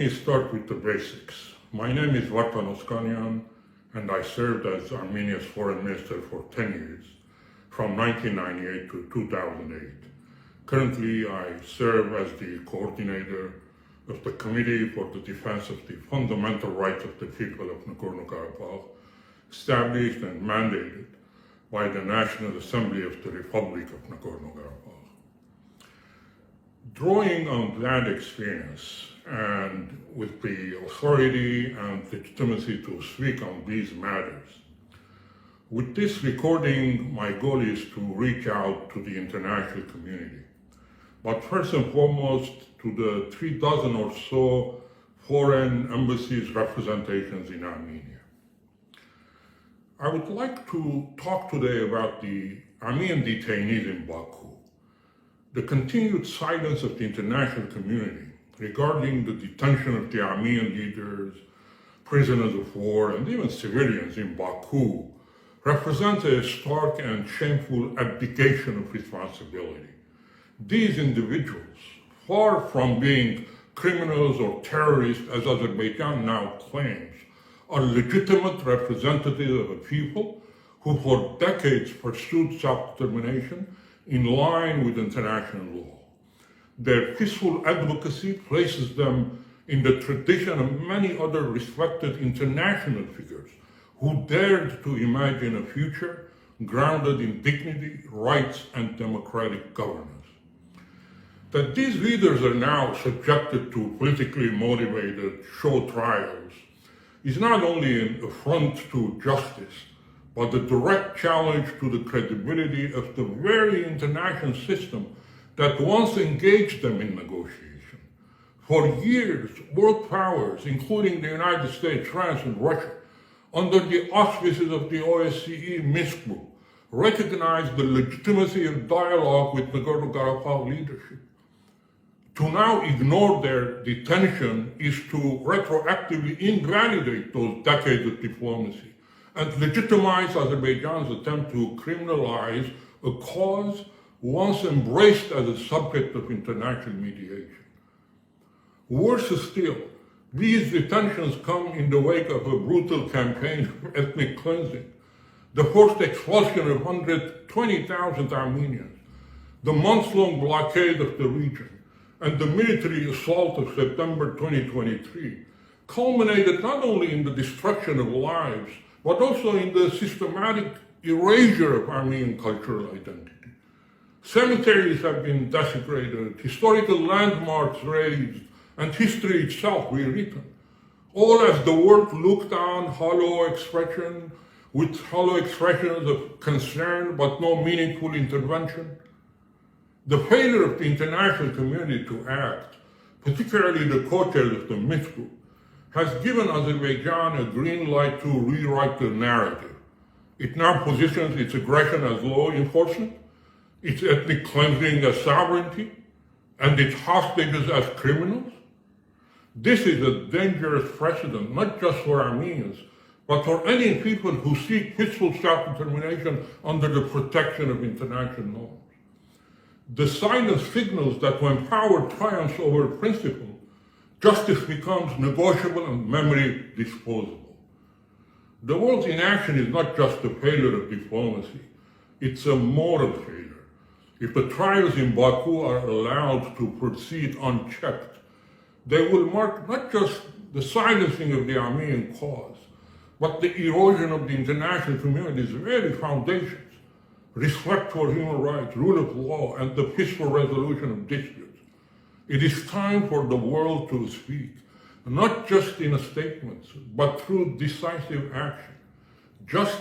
me start with the basics. My name is Oskanian, and I served as Armenia's foreign minister for 10 years, from 1998 to 2008. Currently, I serve as the coordinator of the Committee for the Defense of the Fundamental Rights of the People of Nagorno-Karabakh, established and mandated by the National Assembly of the Republic of Nagorno-Karabakh. Drawing on that experience and with the authority and legitimacy to speak on these matters, with this recording, my goal is to reach out to the international community, but first and foremost to the 36 or so foreign embassies representations in Armenia. I would like to talk today about the Armenian detainees in Baku, the continued silence of the international community regarding the detention of the Armenian leaders, prisoners of war, and even civilians in Baku represents a stark and shameful abdication of responsibility. These individuals, far from being criminals or terrorists, as Azerbaijan now claims, are legitimate representatives of a people who for decades pursued self-determination in line with international law. Their peaceful advocacy places them in the tradition of many other respected international figures who dared to imagine a future grounded in dignity, rights, and democratic governance. That these leaders are now subjected to politically motivated show trials is not only an affront to justice, but a direct challenge to the credibility of the very international system that once engaged them in negotiation. For years, world powers, including the United States, France, and Russia, under the auspices of the OSCE Minsk Group, recognized the legitimacy of dialogue with Nagorno-Karabakh leadership. To now ignore their detention is to retroactively invalidate those decades of diplomacy and legitimize Azerbaijan's attempt to criminalize a cause once embraced as a subject of international mediation. Worse still, these detentions come in the wake of a brutal campaign of ethnic cleansing, the forced expulsion of 120,000 Armenians, the months-long blockade of the region, and the military assault of September 2023 culminated not only in the destruction of lives, but also in the systematic erasure of Armenian cultural identity. Cemeteries have been desecrated, historical landmarks razed, and history itself rewritten, all as the world looked on with hollow expressions of concern but no meaningful intervention. The failure of the international community to act, particularly the co-chairs of the Minsk Group, has given Azerbaijan a green light to rewrite the narrative. It now positions its aggression as law enforcement, its ethnic cleansing as sovereignty, and its hostages as criminals. This is a dangerous precedent, not just for Armenians, but for any people who seek peaceful self-determination under the protection of international norms. The silence signals that when power triumphs over principle, justice becomes negotiable and memory disposable. The world's inaction is not just a failure of diplomacy, it's a moral failure. If the trials in Baku are allowed to proceed unchecked, they will mark not just the silencing of the Armenian cause, but the erosion of the international community's very foundations: respect for human rights, rule of law, and the peaceful resolution of disputes. It is time for the world to speak, not just in statements, but through decisive action. Just